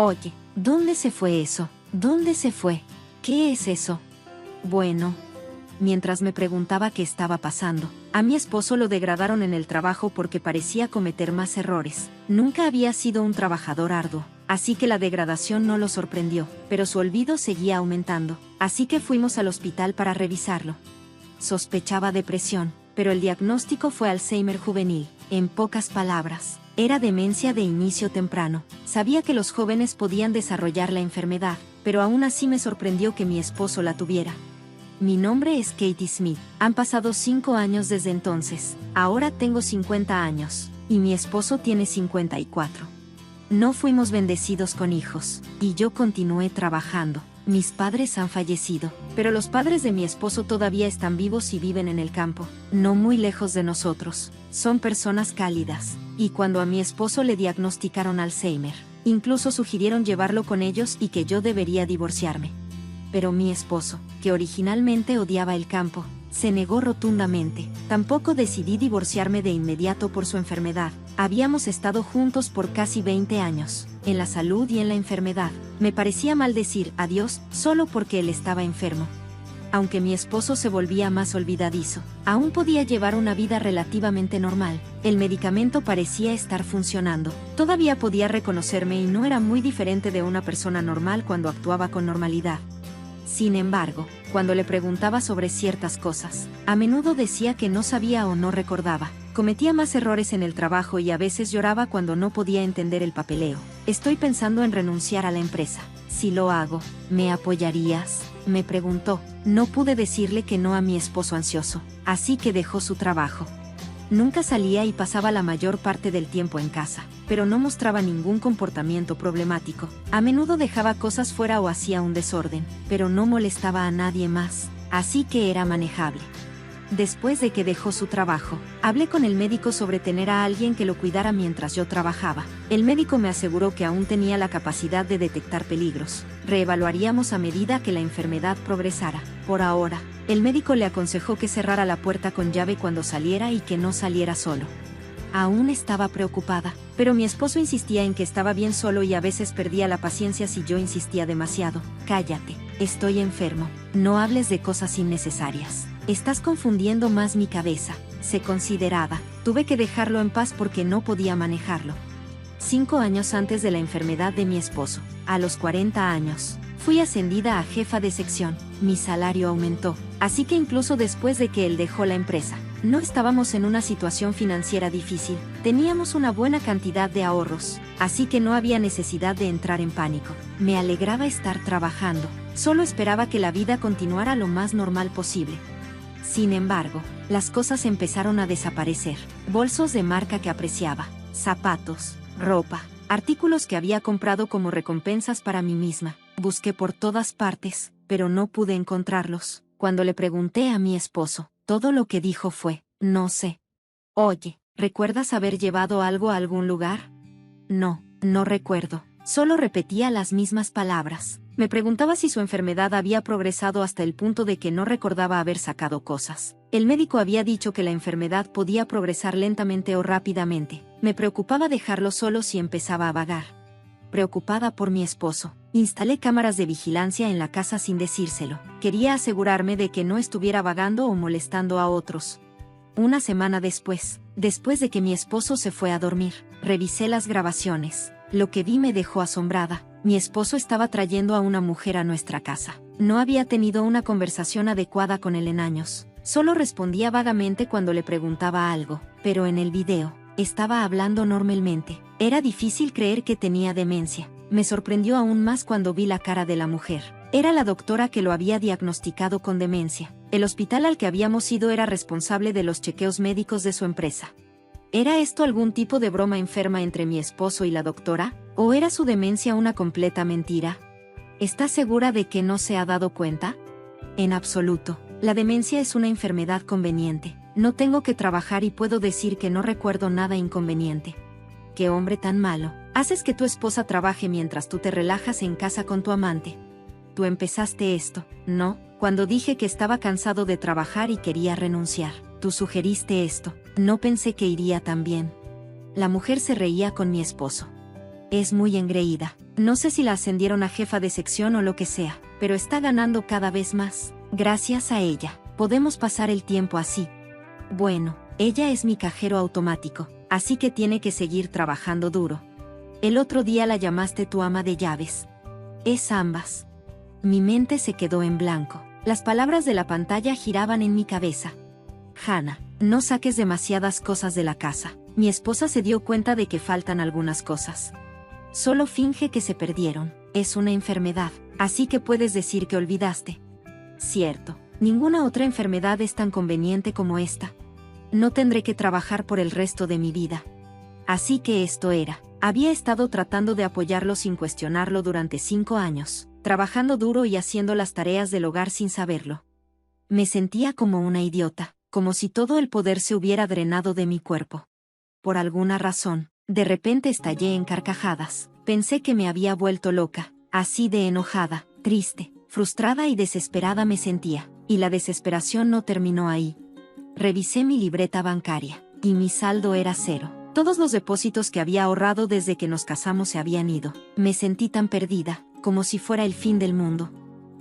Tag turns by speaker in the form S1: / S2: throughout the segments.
S1: Oye, ¿dónde se fue eso? ¿Dónde se fue? ¿Qué es eso? Bueno. Mientras me preguntaba qué estaba pasando, a mi esposo lo degradaron en el trabajo porque parecía cometer más errores. Nunca había sido un trabajador arduo, así que la degradación no lo sorprendió, pero su olvido seguía aumentando, así que fuimos al hospital para revisarlo. Sospechaba depresión, pero el diagnóstico fue Alzheimer juvenil. En pocas palabras, era demencia de inicio temprano. Sabía que los jóvenes podían desarrollar la enfermedad, pero aún así me sorprendió que mi esposo la tuviera. Mi nombre es Katie Smith. Han pasado 5 años desde entonces. Ahora tengo 50 años, y mi esposo tiene 54. No fuimos bendecidos con hijos, y yo continué trabajando. Mis padres han fallecido, pero los padres de mi esposo todavía están vivos y viven en el campo, no muy lejos de nosotros. Son personas cálidas, y cuando a mi esposo le diagnosticaron Alzheimer, incluso sugirieron llevarlo con ellos y que yo debería divorciarme. Pero mi esposo, que originalmente odiaba el campo, se negó rotundamente. Tampoco decidí divorciarme de inmediato por su enfermedad. Habíamos estado juntos por casi 20 años, en la salud y en la enfermedad. Me parecía mal decir adiós solo porque él estaba enfermo. Aunque mi esposo se volvía más olvidadizo, aún podía llevar una vida relativamente normal. El medicamento parecía estar funcionando. Todavía podía reconocerme y no era muy diferente de una persona normal cuando actuaba con normalidad. Sin embargo, cuando le preguntaba sobre ciertas cosas, a menudo decía que no sabía o no recordaba. Cometía más errores en el trabajo y a veces lloraba cuando no podía entender el papeleo. Estoy pensando en renunciar a la empresa. Si lo hago, ¿me apoyarías?, me preguntó. No pude decirle que no a mi esposo ansioso, así que dejó su trabajo. Nunca salía y pasaba la mayor parte del tiempo en casa, pero no mostraba ningún comportamiento problemático. A menudo dejaba cosas fuera o hacía un desorden, pero no molestaba a nadie más, así que era manejable. Después de que dejó su trabajo, hablé con el médico sobre tener a alguien que lo cuidara mientras yo trabajaba. El médico me aseguró que aún tenía la capacidad de detectar peligros. Reevaluaríamos a medida que la enfermedad progresara. Por ahora, el médico le aconsejó que cerrara la puerta con llave cuando saliera y que no saliera solo. Aún estaba preocupada, pero mi esposo insistía en que estaba bien solo y a veces perdía la paciencia si yo insistía demasiado. Cállate, estoy enfermo, no hables de cosas innecesarias. Estás confundiendo más mi cabeza, se consideraba. Tuve que dejarlo en paz porque no podía manejarlo. 5 años antes de la enfermedad de mi esposo, a los 40 años, fui ascendida a jefa de sección. Mi salario aumentó, así que incluso después de que él dejó la empresa, no estábamos en una situación financiera difícil. Teníamos una buena cantidad de ahorros, así que no había necesidad de entrar en pánico. Me alegraba estar trabajando, solo esperaba que la vida continuara lo más normal posible. Sin embargo, las cosas empezaron a desaparecer. Bolsos de marca que apreciaba, zapatos, ropa, artículos que había comprado como recompensas para mí misma. Busqué por todas partes, pero no pude encontrarlos. Cuando le pregunté a mi esposo, todo lo que dijo fue, no sé. Oye, ¿recuerdas haber llevado algo a algún lugar? No, no recuerdo. Solo repetía las mismas palabras. Me preguntaba si su enfermedad había progresado hasta el punto de que no recordaba haber sacado cosas. El médico había dicho que la enfermedad podía progresar lentamente o rápidamente. Me preocupaba dejarlo solo si empezaba a vagar. Preocupada por mi esposo, instalé cámaras de vigilancia en la casa sin decírselo. Quería asegurarme de que no estuviera vagando o molestando a otros. Una semana después de que mi esposo se fue a dormir, revisé las grabaciones. Lo que vi me dejó asombrada. Mi esposo estaba trayendo a una mujer a nuestra casa. No había tenido una conversación adecuada con él en años. Solo respondía vagamente cuando le preguntaba algo, pero en el video, estaba hablando normalmente. Era difícil creer que tenía demencia. Me sorprendió aún más cuando vi la cara de la mujer. Era la doctora que lo había diagnosticado con demencia. El hospital al que habíamos ido era responsable de los chequeos médicos de su empresa. ¿Era esto algún tipo de broma enferma entre mi esposo y la doctora? ¿O era su demencia una completa mentira? ¿Estás segura de que no se ha dado cuenta? En absoluto. La demencia es una enfermedad conveniente. No tengo que trabajar y puedo decir que no recuerdo nada inconveniente. ¡Qué hombre tan malo! Haces que tu esposa trabaje mientras tú te relajas en casa con tu amante. Tú empezaste esto, ¿no? Cuando dije que estaba cansado de trabajar y quería renunciar. Tú sugeriste esto. No pensé que iría tan bien. La mujer se reía con mi esposo. Es muy engreída. No sé si la ascendieron a jefa de sección o lo que sea, pero está ganando cada vez más. Gracias a ella, podemos pasar el tiempo así. Bueno, ella es mi cajero automático, así que tiene que seguir trabajando duro. El otro día la llamaste tu ama de llaves. Es ambas. Mi mente se quedó en blanco. Las palabras de la pantalla giraban en mi cabeza. Hannah, no saques demasiadas cosas de la casa. Mi esposa se dio cuenta de que faltan algunas cosas. Solo finge que se perdieron. Es una enfermedad, así que puedes decir que olvidaste. Cierto, ninguna otra enfermedad es tan conveniente como esta. No tendré que trabajar por el resto de mi vida. Así que esto era. Había estado tratando de apoyarlo sin cuestionarlo durante 5 años, trabajando duro y haciendo las tareas del hogar sin saberlo. Me sentía como una idiota, como si todo el poder se hubiera drenado de mi cuerpo. Por alguna razón, de repente estallé en carcajadas. Pensé que me había vuelto loca, así de enojada, triste, frustrada y desesperada me sentía, y la desesperación no terminó ahí. Revisé mi libreta bancaria, y mi saldo era 0. Todos los depósitos que había ahorrado desde que nos casamos se habían ido. Me sentí tan perdida, como si fuera el fin del mundo.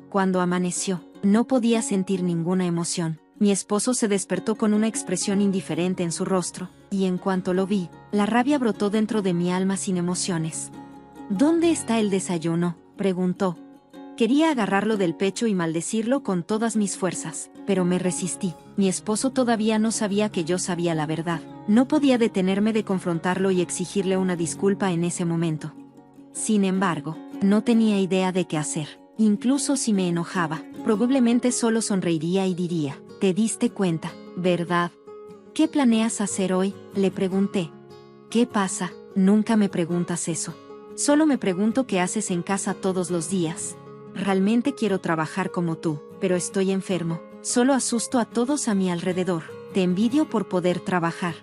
S1: Cuando amaneció, no podía sentir ninguna emoción. Mi esposo se despertó con una expresión indiferente en su rostro, y en cuanto lo vi, la rabia brotó dentro de mi alma sin emociones. ¿Dónde está el desayuno?, preguntó. Quería agarrarlo del pecho y maldecirlo con todas mis fuerzas, pero me resistí. Mi esposo todavía no sabía que yo sabía la verdad. No podía detenerme de confrontarlo y exigirle una disculpa en ese momento. Sin embargo, no tenía idea de qué hacer. Incluso si me enojaba, probablemente solo sonreiría y diría, «Te diste cuenta, ¿verdad? ¿Qué planeas hacer hoy?», le pregunté. «¿Qué pasa? Nunca me preguntas eso. Solo me pregunto qué haces en casa todos los días. Realmente quiero trabajar como tú, pero estoy enfermo. Solo asusto a todos a mi alrededor. Te envidio por poder trabajar».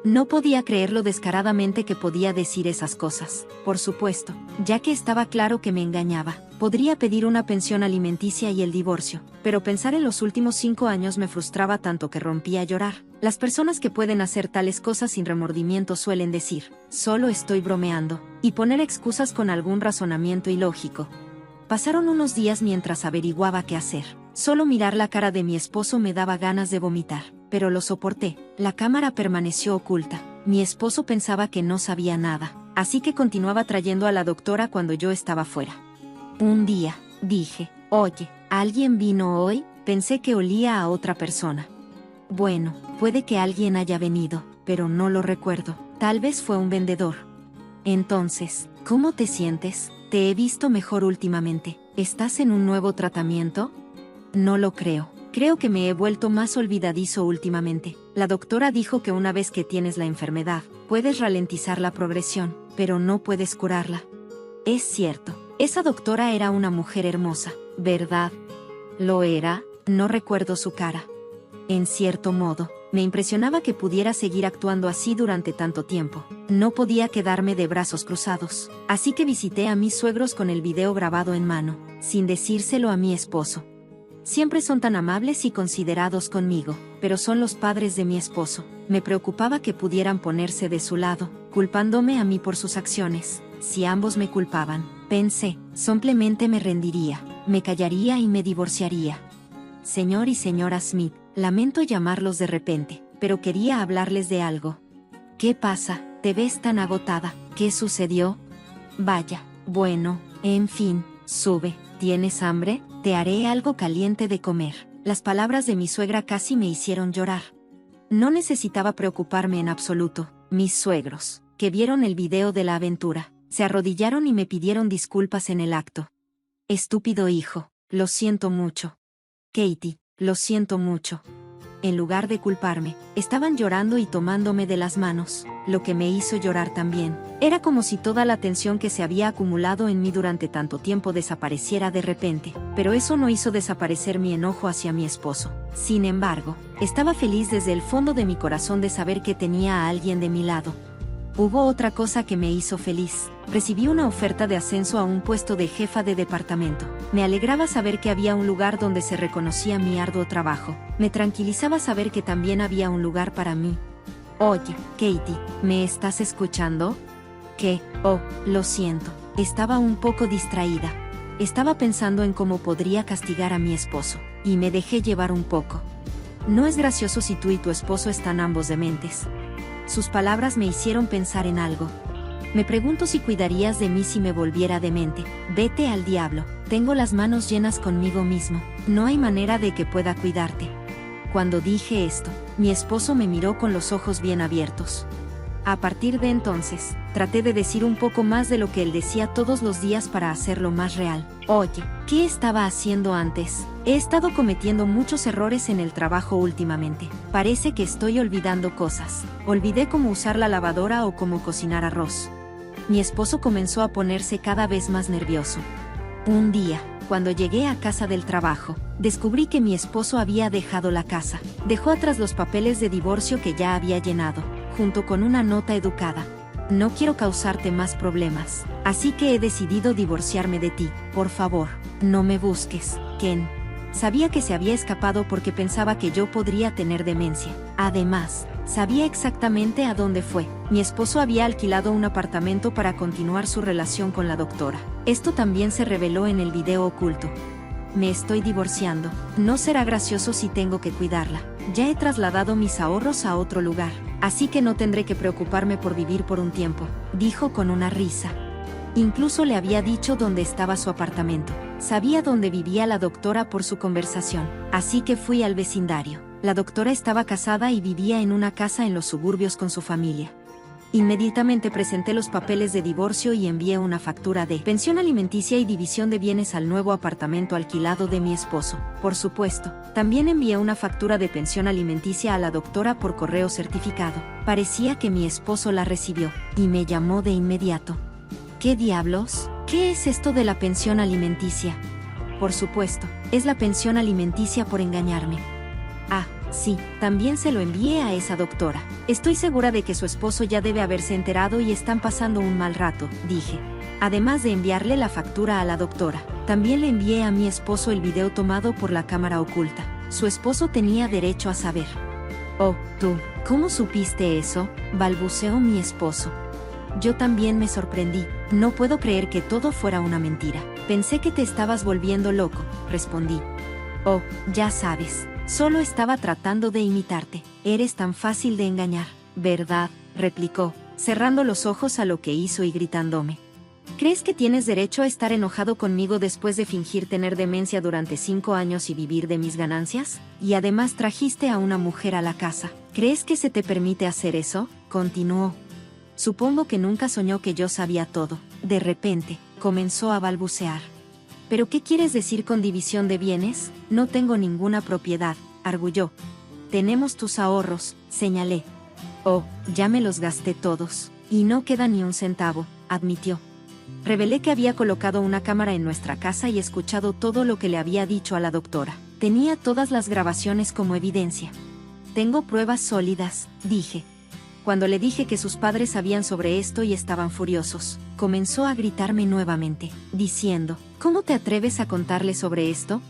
S1: No podía creerlo descaradamente que podía decir esas cosas. Por supuesto, ya que estaba claro que me engañaba. Podría pedir una pensión alimenticia y el divorcio, pero pensar en los últimos 5 años me frustraba tanto que rompí a llorar. Las personas que pueden hacer tales cosas sin remordimiento suelen decir, «Solo estoy bromeando», y poner excusas con algún razonamiento ilógico. Pasaron unos días mientras averiguaba qué hacer. Solo mirar la cara de mi esposo me daba ganas de vomitar, pero lo soporté. La cámara permaneció oculta. Mi esposo pensaba que no sabía nada, así que continuaba trayendo a la doctora cuando yo estaba fuera. Un día, dije, «Oye, ¿alguien vino hoy?». Pensé que olía a otra persona. Bueno, puede que alguien haya venido, pero no lo recuerdo. Tal vez fue un vendedor. Entonces, ¿cómo te sientes? Te he visto mejor últimamente. ¿Estás en un nuevo tratamiento? No lo creo. Creo que me he vuelto más olvidadizo últimamente. La doctora dijo que una vez que tienes la enfermedad, puedes ralentizar la progresión, pero no puedes curarla. Es cierto. Esa doctora era una mujer hermosa, ¿verdad? ¿Lo era? No recuerdo su cara. En cierto modo, me impresionaba que pudiera seguir actuando así durante tanto tiempo. No podía quedarme de brazos cruzados, así que visité a mis suegros con el video grabado en mano, sin decírselo a mi esposo. Siempre son tan amables y considerados conmigo, pero son los padres de mi esposo. Me preocupaba que pudieran ponerse de su lado, culpándome a mí por sus acciones. Si ambos me culpaban, pensé, simplemente me rendiría, me callaría y me divorciaría. Señor y señora Smith, lamento llamarlos de repente, pero quería hablarles de algo. ¿Qué pasa? ¿Te ves tan agotada? ¿Qué sucedió? Vaya, bueno, en fin, sube. ¿Tienes hambre? Te haré algo caliente de comer. Las palabras de mi suegra casi me hicieron llorar. No necesitaba preocuparme en absoluto. Mis suegros, que vieron el video de la aventura, se arrodillaron y me pidieron disculpas en el acto. Estúpido hijo, lo siento mucho. Katie, lo siento mucho. En lugar de culparme, estaban llorando y tomándome de las manos, lo que me hizo llorar también. Era como si toda la tensión que se había acumulado en mí durante tanto tiempo desapareciera de repente, pero eso no hizo desaparecer mi enojo hacia mi esposo. Sin embargo, estaba feliz desde el fondo de mi corazón de saber que tenía a alguien de mi lado. Hubo otra cosa que me hizo feliz. Recibí una oferta de ascenso a un puesto de jefa de departamento. Me alegraba saber que había un lugar donde se reconocía mi arduo trabajo. Me tranquilizaba saber que también había un lugar para mí. Oye, Katie, ¿me estás escuchando? ¿Qué? Oh, lo siento. Estaba un poco distraída. Estaba pensando en cómo podría castigar a mi esposo, y me dejé llevar un poco. No es gracioso si tú y tu esposo están ambos dementes. Sus palabras me hicieron pensar en algo. Me pregunto si cuidarías de mí si me volviera demente. Vete al diablo. Tengo las manos llenas conmigo mismo. No hay manera de que pueda cuidarte. Cuando dije esto, mi esposo me miró con los ojos bien abiertos. A partir de entonces, traté de decir un poco más de lo que él decía todos los días para hacerlo más real. Oye, ¿qué estaba haciendo antes? He estado cometiendo muchos errores en el trabajo últimamente. Parece que estoy olvidando cosas. Olvidé cómo usar la lavadora o cómo cocinar arroz. Mi esposo comenzó a ponerse cada vez más nervioso. Un día, cuando llegué a casa del trabajo, descubrí que mi esposo había dejado la casa. Dejó atrás los papeles de divorcio que ya había llenado, junto con una nota educada. No quiero causarte más problemas, así que he decidido divorciarme de ti. Por favor, no me busques, Ken. Sabía que se había escapado porque pensaba que yo podría tener demencia. Además, sabía exactamente a dónde fue. Mi esposo había alquilado un apartamento para continuar su relación con la doctora. Esto también se reveló en el video oculto. Me estoy divorciando. No será gracioso si tengo que cuidarla. Ya he trasladado mis ahorros a otro lugar, así que no tendré que preocuparme por vivir por un tiempo, dijo con una risa. Incluso le había dicho dónde estaba su apartamento. Sabía dónde vivía la doctora por su conversación, así que fui al vecindario. La doctora estaba casada y vivía en una casa en los suburbios con su familia. Inmediatamente presenté los papeles de divorcio y envié una factura de pensión alimenticia y división de bienes al nuevo apartamento alquilado de mi esposo. Por supuesto, también envié una factura de pensión alimenticia a la doctora por correo certificado. Parecía que mi esposo la recibió, y me llamó de inmediato. ¿Qué diablos? ¿Qué es esto de la pensión alimenticia? Por supuesto, es la pensión alimenticia por engañarme. Ah, sí, también se lo envié a esa doctora. Estoy segura de que su esposo ya debe haberse enterado y están pasando un mal rato, dije. Además de enviarle la factura a la doctora, también le envié a mi esposo el video tomado por la cámara oculta. Su esposo tenía derecho a saber. Oh, tú, ¿cómo supiste eso? Balbuceó mi esposo. Yo también me sorprendí. No puedo creer que todo fuera una mentira. Pensé que te estabas volviendo loco, respondí. Oh, ya sabes. Solo estaba tratando de imitarte. Eres tan fácil de engañar, ¿verdad? Replicó, cerrando los ojos a lo que hizo y gritándome. ¿Crees que tienes derecho a estar enojado conmigo después de fingir tener demencia durante 5 años y vivir de mis ganancias? Y además trajiste a una mujer a la casa. ¿Crees que se te permite hacer eso? Continuó. Supongo que nunca soñó que yo sabía todo. De repente, comenzó a balbucear. ¿Pero qué quieres decir con división de bienes? No tengo ninguna propiedad, arguyó. Tenemos tus ahorros, señalé. Oh, ya me los gasté todos, y no queda ni un centavo, admitió. Revelé que había colocado una cámara en nuestra casa y escuchado todo lo que le había dicho a la doctora. Tenía todas las grabaciones como evidencia. Tengo pruebas sólidas, dije. Cuando le dije que sus padres sabían sobre esto y estaban furiosos, comenzó a gritarme nuevamente, diciendo, ¿cómo te atreves a contarle sobre esto?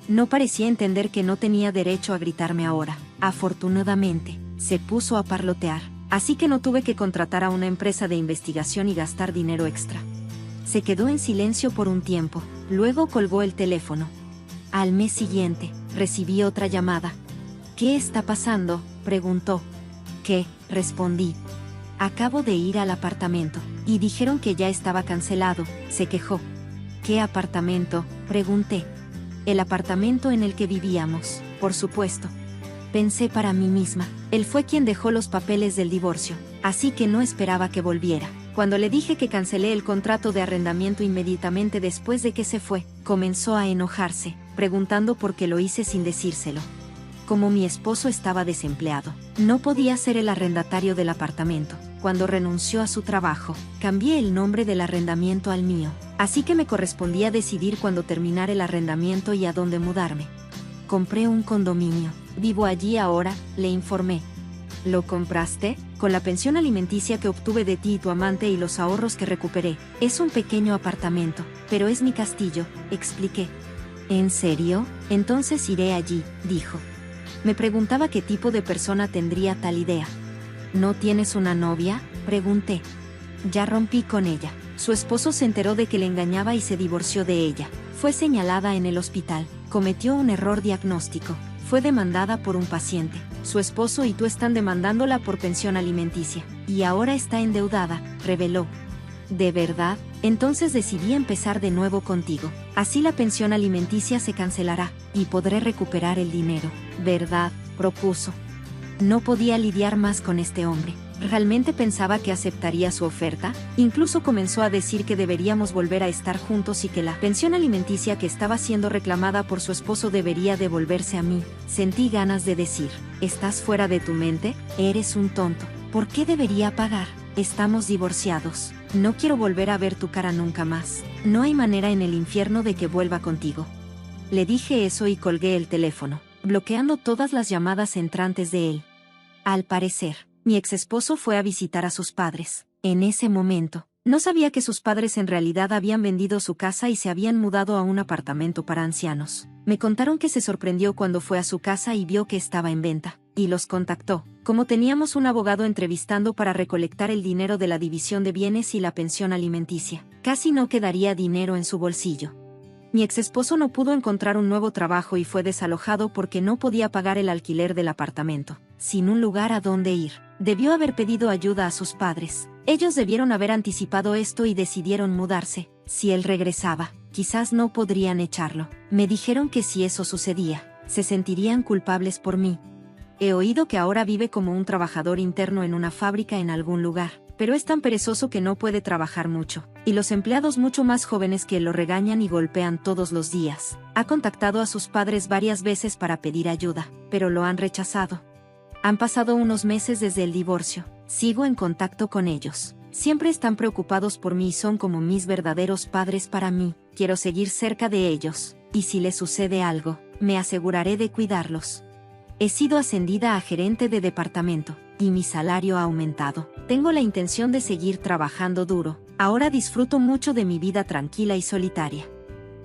S1: No parecía entender que no tenía derecho a gritarme ahora. Afortunadamente, se puso a parlotear, así que no tuve que contratar a una empresa de investigación y gastar dinero extra. Se quedó en silencio por un tiempo, luego colgó el teléfono. Al mes siguiente, recibí otra llamada. ¿Qué está pasando?, preguntó. ¿Qué?, respondí. Acabo de ir al apartamento, y dijeron que ya estaba cancelado, se quejó. ¿Qué apartamento?, pregunté. El apartamento en el que vivíamos, por supuesto. Pensé para mí misma, él fue quien dejó los papeles del divorcio, así que no esperaba que volviera. Cuando le dije que cancelé el contrato de arrendamiento inmediatamente después de que se fue, comenzó a enojarse, preguntando por qué lo hice sin decírselo. Como mi esposo estaba desempleado, no podía ser el arrendatario del apartamento. Cuando renunció a su trabajo, cambié el nombre del arrendamiento al mío, así que me correspondía decidir cuándo terminar el arrendamiento y a dónde mudarme. Compré un condominio. Vivo allí ahora, le informé. ¿Lo compraste? Con la pensión alimenticia que obtuve de ti y tu amante y los ahorros que recuperé. Es un pequeño apartamento, pero es mi castillo, expliqué. ¿En serio? Entonces iré allí, dijo. Me preguntaba qué tipo de persona tendría tal idea. ¿No tienes una novia?, pregunté. Ya rompí con ella. Su esposo se enteró de que le engañaba y se divorció de ella. Fue señalada en el hospital. Cometió un error diagnóstico. Fue demandada por un paciente. Su esposo y tú están demandándola por pensión alimenticia. Y ahora está endeudada, reveló. ¿De verdad? Entonces decidí empezar de nuevo contigo. Así la pensión alimenticia se cancelará, y podré recuperar el dinero. ¿Verdad?, propuso. No podía lidiar más con este hombre. ¿Realmente pensaba que aceptaría su oferta? Incluso comenzó a decir que deberíamos volver a estar juntos y que la pensión alimenticia que estaba siendo reclamada por su esposo debería devolverse a mí. Sentí ganas de decir, ¿estás fuera de tu mente? Eres un tonto. ¿Por qué debería pagar? Estamos divorciados. No quiero volver a ver tu cara nunca más. No hay manera en el infierno de que vuelva contigo. Le dije eso y colgué el teléfono, bloqueando todas las llamadas entrantes de él. Al parecer, mi exesposo fue a visitar a sus padres. En ese momento, no sabía que sus padres en realidad habían vendido su casa y se habían mudado a un apartamento para ancianos. Me contaron que se sorprendió cuando fue a su casa y vio que estaba en venta, y los contactó. Como teníamos un abogado entrevistando para recolectar el dinero de la división de bienes y la pensión alimenticia, casi no quedaría dinero en su bolsillo. Mi exesposo no pudo encontrar un nuevo trabajo y fue desalojado porque no podía pagar el alquiler del apartamento, sin un lugar a donde ir. Debió haber pedido ayuda a sus padres. Ellos debieron haber anticipado esto y decidieron mudarse. Si él regresaba, quizás no podrían echarlo. Me dijeron que si eso sucedía, se sentirían culpables por mí. He oído que ahora vive como un trabajador interno en una fábrica en algún lugar, pero es tan perezoso que no puede trabajar mucho, y los empleados mucho más jóvenes que lo regañan y golpean todos los días. Ha contactado a sus padres varias veces para pedir ayuda, pero lo han rechazado. Han pasado unos meses desde el divorcio. Sigo en contacto con ellos. Siempre están preocupados por mí y son como mis verdaderos padres para mí. Quiero seguir cerca de ellos, y si les sucede algo, me aseguraré de cuidarlos. He sido ascendida a gerente de departamento, y mi salario ha aumentado. Tengo la intención de seguir trabajando duro. Ahora disfruto mucho de mi vida tranquila y solitaria.